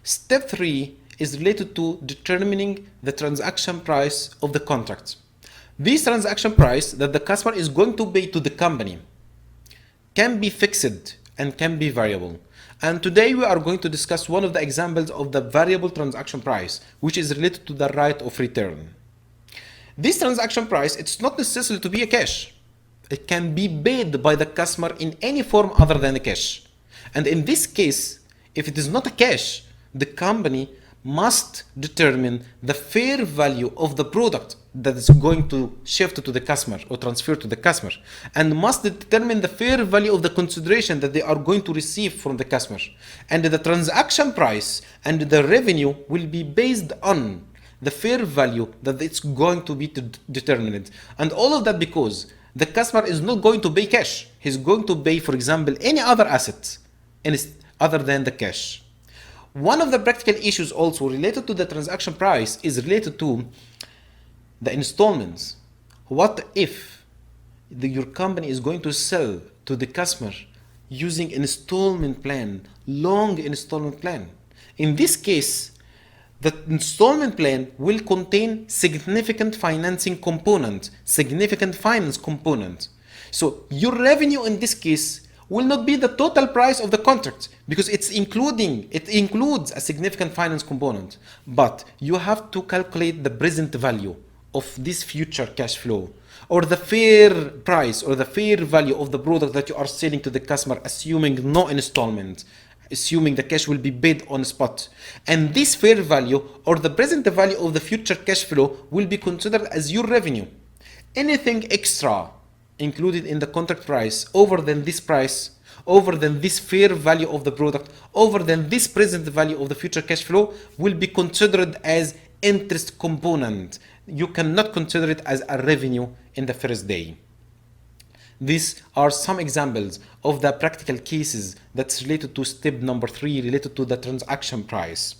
Step 3 is related to determining the transaction price of the contract. This transaction price that the customer is going to pay to the company can be fixed and can be variable. And today we are going to discuss one of the examples of the variable transaction price, which is related to the right of return. This transaction price, it's not necessary to be a cash. It can be paid by the customer in any form other than a cash. And in this case, if it is not a cash, the company must determine the fair value of the product that is going to shift to the customer or transfer to the customer, and must determine the fair value of the consideration that they are going to receive from the customer. And the transaction price and the revenue will be based on the fair value that it's going to be determined. And all of that because the customer is not going to pay cash. He's going to pay, for example, any other asset other than the cash. One of the practical issues also related to the transaction price is related to the installments. What if your company is going to sell to the customer using installment plan, long installment plan? In this case, the installment plan will contain significant financing component, significant finance component. So your revenue in this case will not be the total price of the contract because it includes a significant finance component, but you have to calculate the present value of this future cash flow, or the fair price or the fair value of the product that you are selling to the customer, assuming no installment, assuming the cash will be paid on spot. And this fair value or the present value of the future cash flow will be considered as your revenue. Anything extra included in the contract price over than this price, over than this fair value of the product, over than this present value of the future cash flow will be considered as interest component. You cannot consider it as a revenue in the first day. These are some examples of the practical cases that's related to step number 3, related to the transaction price.